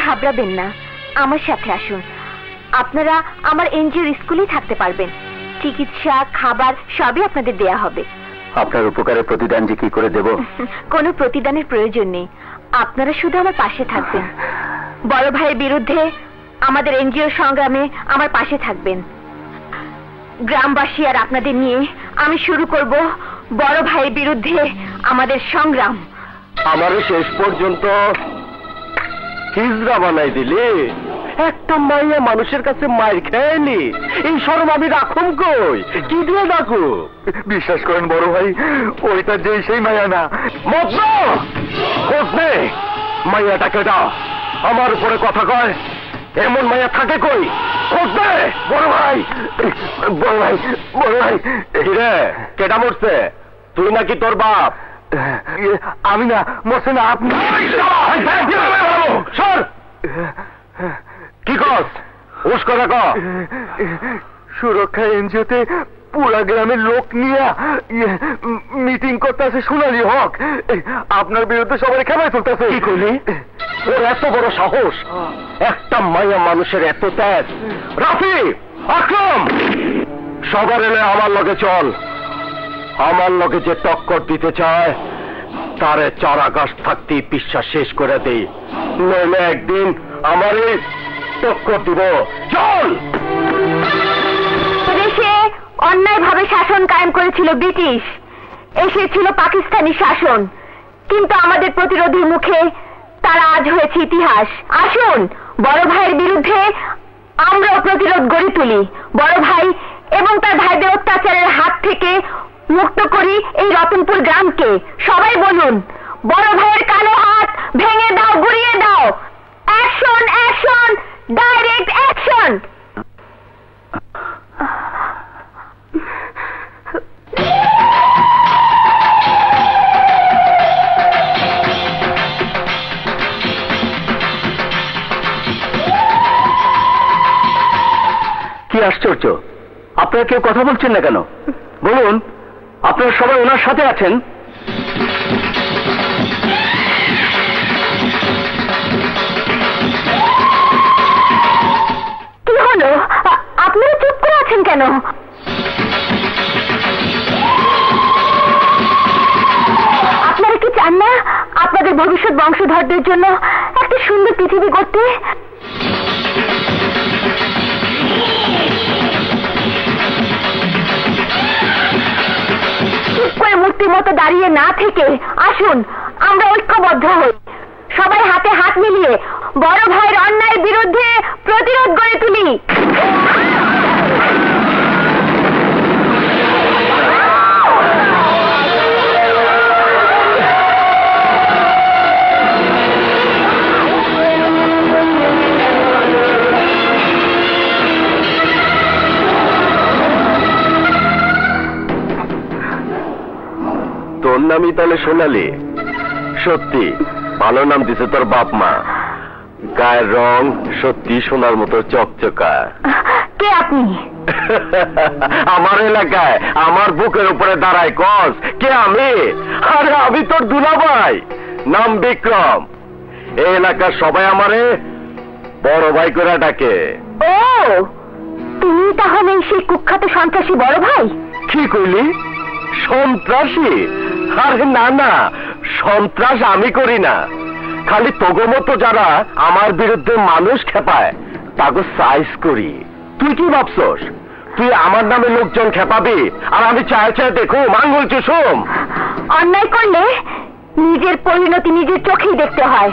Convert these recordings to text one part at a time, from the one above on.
ঘাবড়াবেন না, আমার সাথে আসুন। আপনারা আমার এনজিওর স্কুলেই থাকতে পারবেন। চিকিৎসা, খাবার সবই আপনাদের দেয়া হবে। আপনার উপকারের প্রতিদান যে কি করে দেব? কোনো প্রতিদানের প্রয়োজন নেই, আপনারা শুধু আমার পাশে থাকবেন। বড় ভাইয়ের বিরুদ্ধে আমাদের এনজিও সংগ্রামে আমার পাশে থাকবেন। গ্রামবাসী আর আপনাদের নিয়ে আমি শুরু করব বড় ভাইয়ের বিরুদ্ধে আমাদের সংগ্রাম। আমারও শেষ পর্যন্ত হিজড়া বানাই দিলি। একটা মাইয়া মানুষের কাছে মাইর খেয়েলি, এই শরম আমি রাখুম কই? কি দিয়ে ডাকু? বিশ্বাস করেন বড় ভাই, ওইটা যে সেই মাইয়া না। মাইয়াটাকে দাও, আমার উপরে কথা কয়। এমন মাইয়া থাকে কই? খোঁজবে বড় ভাই। বড় ভাই, বড় ভাই। রে কেটা মরছে? তুই নাকি তোর বাপ? আমি না, মরছে না আপনি। কি কস? হুশ করে ক। সুরক্ষা এনজিওতে পুরা গ্রামের লোক নিয়ে মিটিং করতেছে সোনালী হক। আপনার বিরুদ্ধে সবাই খেলায় চলতেছে। কি করলি? ওর এত বড় সাহস, একটা মাইয়া মানুষের এত ত্যাগ। রাফি, আকরাম, সবার এলে আমার লগে চল। আমার লগে যে টক্কর দিতে চায় তারে চারা গাছ থাকতেই বিশ্বাস শেষ করে দেই, নইলে একদিন আমারই টক্কর দিব। চল। দেশে অন্যায়ভাবে শাসন কায়েম করেছিল ব্রিটিশ, এসেছিল পাকিস্তানি শাসন, কিন্তু আমাদের প্রতিরোধের মুখে তারা আজ হয়েছে ইতিহাস। আসুন বড় ভাইয়ের বিরুদ্ধে আমরাও প্রতিরোধ গড়ে তুলি। বড় ভাই এবং তার ভাইদের অত্যাচারের হাত থেকে মুক্ত করি এই রতনপুর গ্রামকে। সবাই বলুন, বড় ভাইয়ের কালো হাত ভেঙে দাও, গুড়িয়ে দাও। Action, action, direct action. কি আশ্চর্য, আপনারা কেউ কথা বলছেন না কেন? বলুন, আপনারা সবাই ওনার সাথে আছেন। কি হলো? আপনারা চুপ করে আছেন কেন? আপনারা কি চান না আপনাদের ভবিষ্যৎ বংশধরদের জন্য একটা সুন্দর পৃথিবী গড়তে? মূর্তির মতো দাঁড়িয়ে না থেকে আসুন আমরা ঐক্যবদ্ধ হই, সবাই হাতে হাত মিলিয়ে বড় ভাইয়ের অন্যায়ের বিরুদ্ধে প্রতিরোধ গড়ে তুলি। তোর নামই তাহলে সোনালি? সত্যি ভালো নাম দিছে তোর বাপ মা। গায়ের রং সত্যি সোনার মতো চকচকা। কে আপনি? আমার এলাকায় আমার বুকের উপরে দাঁড়ায় কস কে আমি? আরে আমি তোর দুলাভাই, নাম বিক্রম। এই এলাকার সবাই আমারে বড় ভাই করে ডাকে। ও, তুমি তাহলে সেই কুখ্যাত সন্ত্রাসী বড় ভাই? কি কইলি? সন্ত্রাসী? আরে না না, সন্ত্রাস আমি করি না। খালি তোগো মতো যারা আমার বিরুদ্ধে মানুষ খেপায় তাকে সাইজ করি। তুই কি ভাবছস তুই আমার নামে লোকজন খেপাবি আর আমি চায় চায় দেখো আঙ্গুল চুষুম? অন্যায় করলে নিজের পরিণতি নিজের চোখেই দেখতে হয়।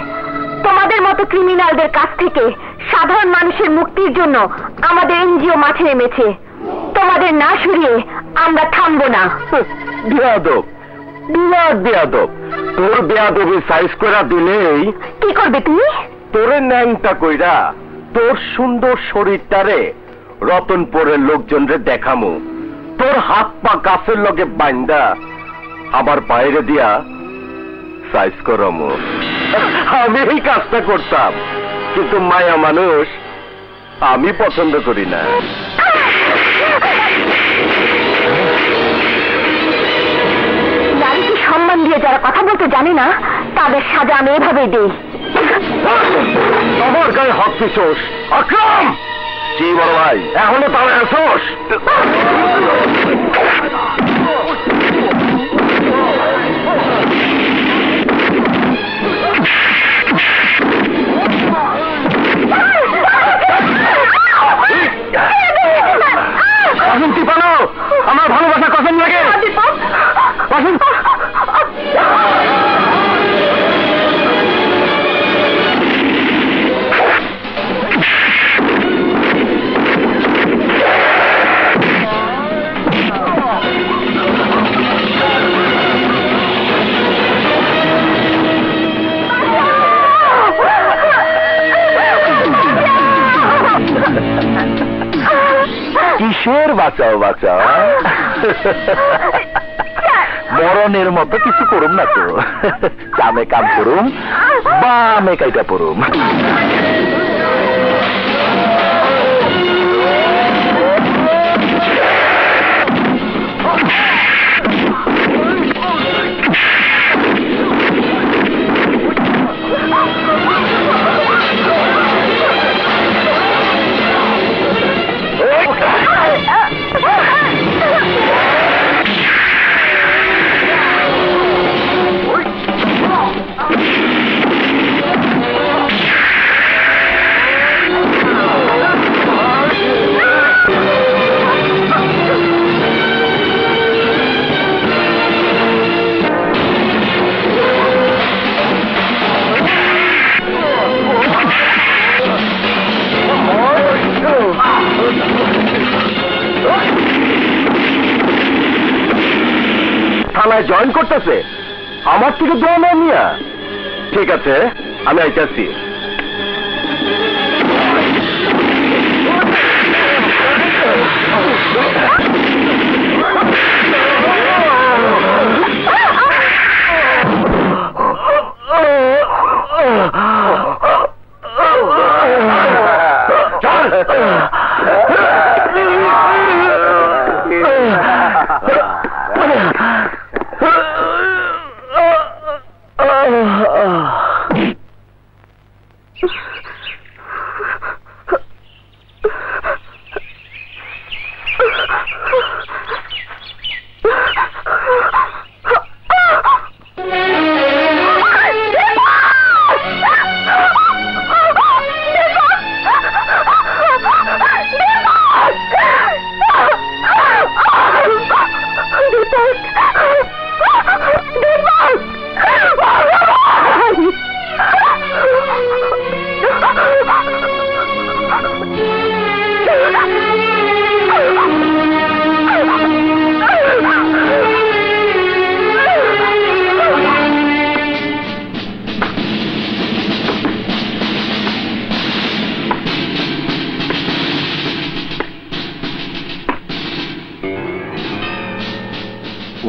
তোমাদের মতো ক্রিমিনালদের কাছ থেকে সাধারণ মানুষের মুক্তির জন্য আমাদের এনজিও মাঠে নেমেছে। তোমাদের না সরিয়ে আমরা থামবো না। বেয়াদব, বিরাট বেয়াদব। তোর বেয়াদবি সাইজ করা দিলেই কি করবে তুমি? তোরে ন্যাংটা কইরা তোর সুন্দর শরীরটারে রতনপুরের লোকজনরে দেখামু। তোর হাত পা গাছের লগে বাইন্দা আবার বাইরে দিয়া সাইজ করামু। আমি এই কাজটা করতাম, কিন্তু মায়া মানুষ আমি পছন্দ করি না। নারীকে সম্মান দিয়ে যারা কথা বলতে জানে না তাদের সাজা আমি এভাবেই দিই। আমার গায়ে হাত দিছোস আকরাম। কি বড় ভাই, এখনো তাহলে আসোস? পানো আমার ভালোবাসা কসম লাগে। কিসের বাঁচাও বাঁচাও, মরণের মতো কিছু করুম না তো। কামে কাম করুম, বামে কাইটা পড়ুম। থানায় জয়েন করতেছে, আমার থেকে দোয়া না নিয়া। ঠিক আছে, আমি আইতাছি।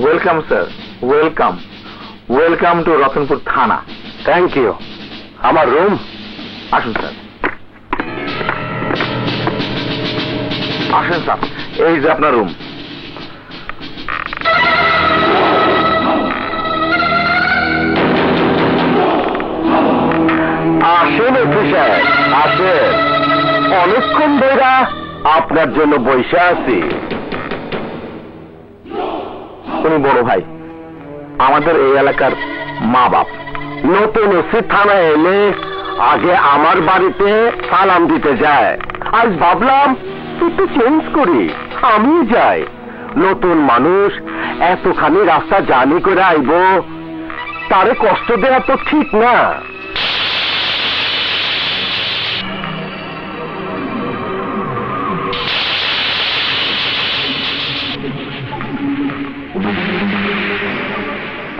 Welcome sir, welcome. Welcome to Ratanpur thana. Thank you. আমার রুম? আসুন স্যার, আসেন স্যার, এই যে আপনার রুম। আসেন অফিসার, আসেন। অনেকক্ষণ ধরে আপনার জন্য বসে আছি। উনি বড় ভাই, আমাদের এই এলাকার মা বাপ। নতুন ওসি থানায় এলে আগে আমার বাড়িতে সালাম দিতে যায়। আজ ভাবলাম একটু চেঞ্জ করি, আমি যাই। নতুন মানুষ এতখানি রাস্তা জার্নি করে আইব, তারে কষ্ট দেওয়া তো ঠিক না।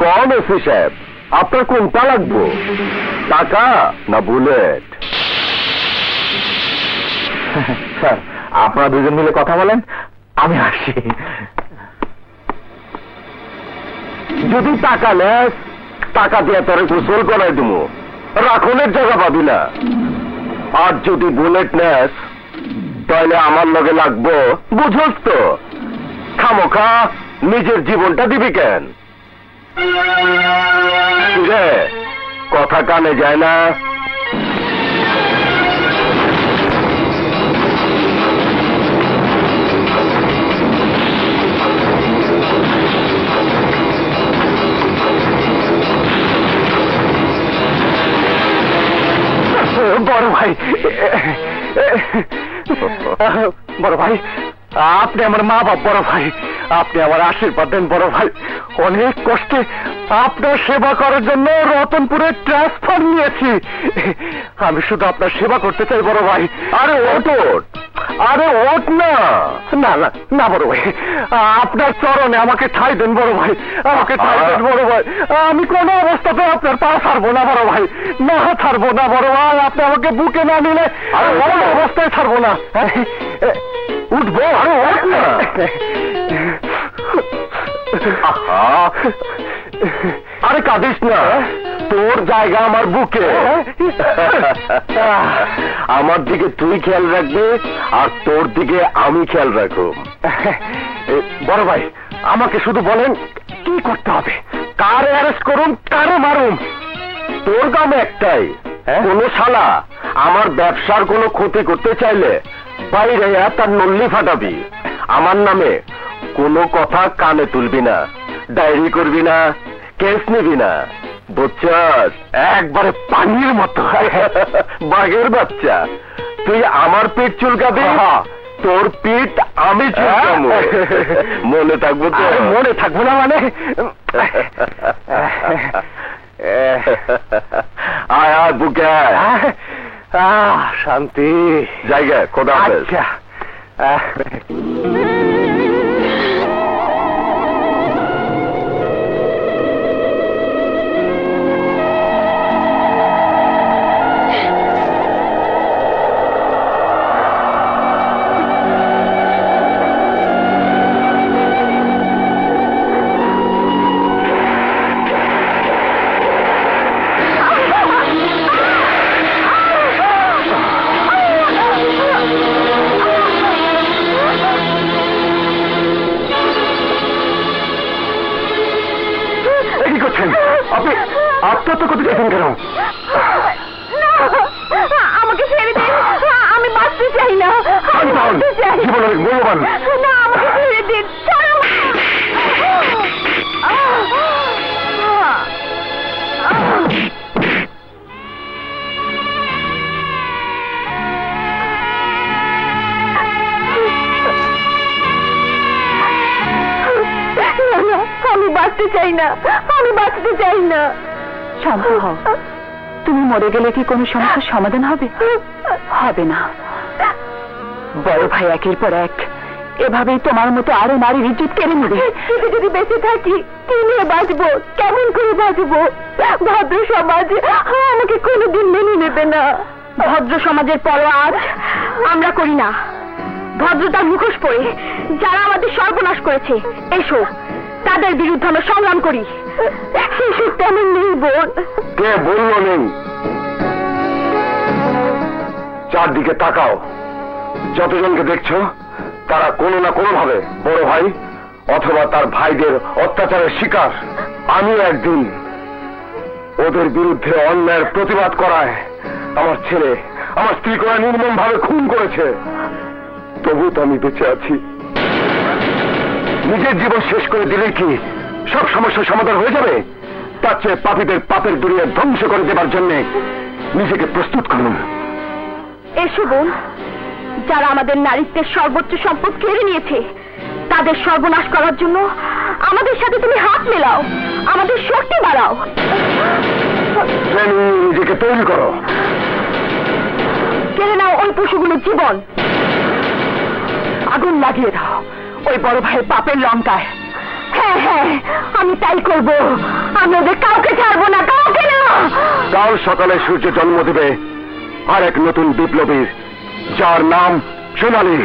কোন ওসি সাহেব, আপনার কোনটা লাগবো, টাকা না বুলেট? স্যার, আপনারা দুজন মিলে কথা বলেন, আমি আসি। যদি টাকা নেস, টাকা দিয়ে তোরে গোসল করাই দেবো, রাখনের জায়গা পাবি না। আর যদি বুলেট নেস, তাহলে আমার লগে লাগবো, বুঝোস তো। খামোখা নিজের জীবনটা দিবি কেন? কথা কানে যায় না। ভাই, বড় ভাই, আপনি আমার মা বাপ বড় ভাই, আপনি আমার আশীর্বাদ দেন বড় ভাই। অনেক কষ্টে আপনার সেবা করার জন্য রতনপুরে ট্রান্সফার নিয়েছি। আমি শুধু আপনার সেবা করতে চাই বড় ভাই। আরে ওঠ, আরে ওঠ না। না না না বড় ভাই, আপনার চরণে আমাকে ঠাঁই দেন বড় ভাই, আমাকে ঠাঁই দেন বড় ভাই। আমি কোনো অবস্থাতে আপনার পা ছাড়বো না বড় ভাই, না ছাড়বো না বড় ভাই। আপনি আমাকে বুকে না নিলে আর কোনো অবস্থায় ছাড়বো না। উঠবো, আরে ওঠ না। আরে কাঁদিস না, তোর জায়গা আমার বুকে। আমার দিকে তুই খেয়াল রাখবি আর তোর দিকে আমি খেয়াল রাখবো। বড় ভাই, আমাকে শুধু বলেন কি করতে হবে, কারে অ্যারেস্ট করুন, কারে মারুন। তোর কাম একটাই, কোন শালা আমার ব্যবসার কোনো ক্ষতি করতে চাইলে বাইরে তার নল্লি ফাটাবি। আমার নামে কোনো কথা কানে তুলবি না, ডায়েরি করবি না, কেস নিবি না, বুঝছস? একবারে পানির মতো বাঘের বাচ্চা। তুই আমার পিঠ চুলকাবি, তোর পিঠ আমি চুলকাবো। মনে থাকবো তো? মনে থাকবো না মানে? আয় আয় বুকে, শান্তি জায়গা। খোদা হাফেজ। আচ্ছা। আপনি আত্মহত্যা করতে চাইছেন কেন? আমাকে ছেড়ে দিন, আমি বাঁচতে চাই না। জীবন অনেক মূল্যবান। না, আমাকে ছেড়ে দিন। আমি বাঁচতে চাই না, আমি বাঁচতে চাই না। শান্ত হও। তুমি মরে গেলে কি কোনো সমস্যার সমাধান হবে? হবে না। বড় ভাই একের পর এক এভাবেই তোমার মতো আরো নারীর ইজ্জত কেড়ে নেবে। যদি বেঁচে থাকি কি নিয়ে বাঁচবো, কেমন করে বাঁচবো? ভদ্র সমাজ আমাকে কোনোদিন মেনে নেবে না। ভদ্র সমাজের পরোয়া আজ আমরা করি না। ভদ্রতার মুখোশ পরে যারা আমাদের সর্বনাশ করেছে, এসো তাদের বিরুদ্ধে আমরা সংগ্রাম করি। শিশু তেমন নেই বোন। কে বললো নেই? চারদিকে তাকাও, যতজনকে দেখছো তারা কোনো না কোনো ভাবে বড় ভাই অথবা তার ভাইদের অত্যাচারের শিকার। আমিও একদিন ওদের বিরুদ্ধে অন্যায়ের প্রতিবাদ করায় আমার ছেলে আমার স্ত্রীকে নির্মম ভাবে খুন করেছে। তবু তো আমি বেঁচে আছি। নিজের জীবন শেষ করে দিলে কি সব সমস্যার সমাধান হয়ে যাবে? তার চেয়ে পাপীদের পাপের দুনিয়া ধ্বংস করে দেবার জন্য নিজেকে প্রস্তুত করুন। এসো বোন, যারা আমাদের নারীত্বের সর্বোচ্চ সম্পদ কেড়ে নিয়েছে তাদের সর্বনাশ করার জন্য আমাদের সাথে তুমি হাত মেলাও, আমাদের শক্তি বাড়াও। নিজেকে তৈরি করো। কেড়ে নাও ওই পশুগুলোর জীবন। আগুন লাগিয়ে দাও ওই বড় ভাইয়ের পাপের লঙ্কায়। হ্যাঁ হ্যাঁ, আমি তাই করব। আমি ওদের কাউকে ছাড়বো না, কাউকে না। কাল সকালে সূর্য জন্ম দেবে আর এক নতুন বিপ্লবীর, যার নাম সোনালী।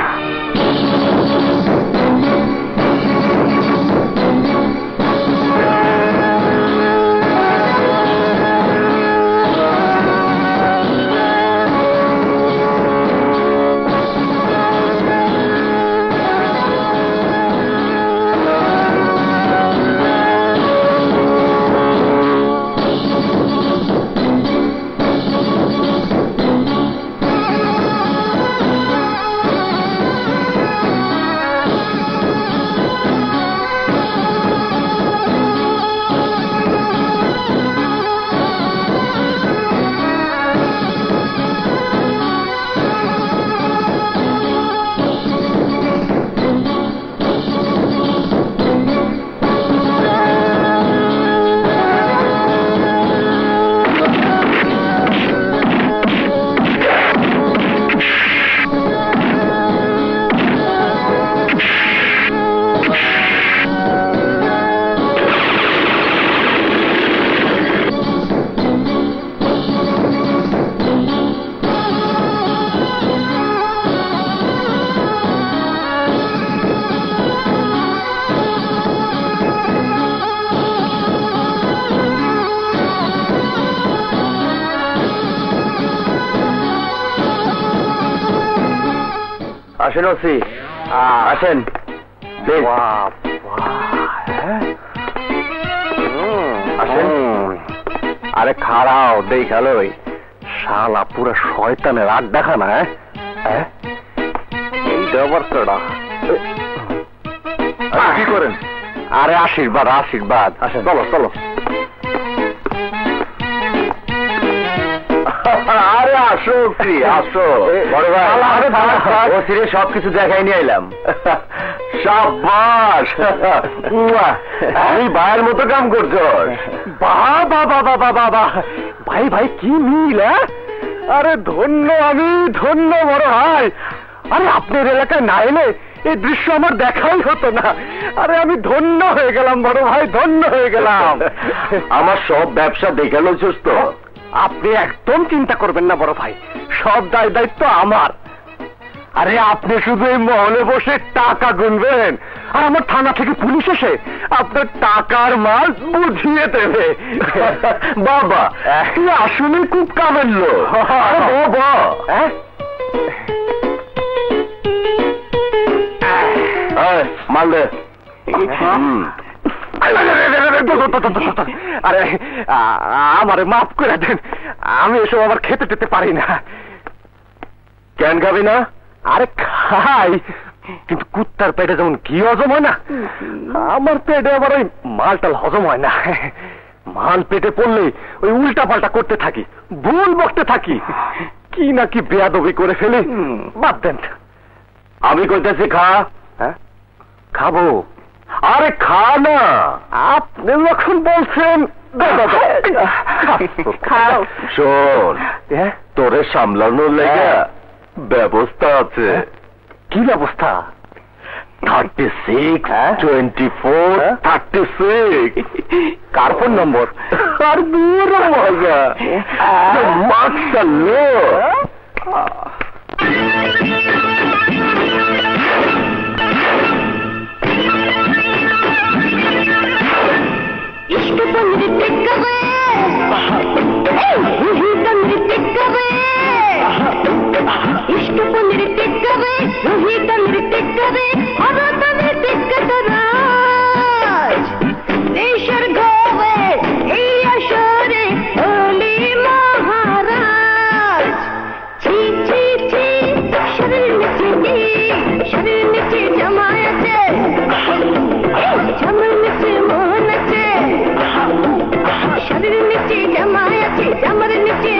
আসেন ওসি, আসেন। আসেন। আরে খাড়াও দেখালোই, শালা পুরো শয়তানের আড্ডাখানা। এই ব্যবহারটা কি করেন? আরে আশীর্বাদ আশীর্বাদ। আসেন, চলো চলো। আরে আসো আসো বড় ভাই, ওসিরে সবকিছু দেখাই নিয়ে এলাম। সাবাস, আমি ভাইয়ের মতো কাম করছো। বাবা বাবা বাবা বাবা, ভাই ভাই কি মিল! আরে ধন্য, আমি ধন্য বড় ভাই। আরে আপনার এলাকায় না এলে এই দৃশ্য আমার দেখাই হতো না। আরে আমি ধন্য হয়ে গেলাম বড় ভাই, ধন্য হয়ে গেলাম। আমার সব ব্যবসা দেখালো সুস্থ। আপনি একদম চিন্তা করবেন না বড় ভাই, সব দায় দায়িত্ব আমার। আরে আপনি শুধু এই মহলে বসে টাকা গুনবেন, আর আমার থানা থেকে পুলিশ এসে আপনার টাকার মাল বুঝিয়ে দেবে। বাবা তুই আসলে খুব কামের লোক। মাল দে। আরে আমারে মাফ করে দেন, আমি এসব আবার খেতে টেতে পারি না। কেন খাবি না? আরে খাই, কিন্তু কুত্তার পেটে যেমন ঘি হজম হয় না, আমার পেটে আবার ওই মালটাল হজম হয় না। মাল পেটে পড়লে ওই উল্টা পাল্টা করতে থাকি, ভুল বকতে থাকি, কি না কি বেয়াদবি করে ফেলি। বাদ দেন, আমি কইতেছি খা। হ্যাঁ খাবো। আরে খা না, আপনি যখন বলছেন। খাও। শোন, তোরে সামলানোর লেগে ব্যবস্থা আছে। কি ব্যবস্থা? 36, 24, 36 কার ফোন নম্বর? আর দূর মজা মাকসাল্লো। इश्क तो नृत्य करे, वही तो नृत्य करे, इश्क तो नृत्य करे, वही तो नृत्य करे, और तो नृत्य कराज देशर गोवे এই আসরে ওলি মহারাজ। ছি ছি ছি শরীর নিচে জমায় আছে, জমার নিচে মন আছে, শরীর নিচে জমায় আছে, জমার নিচে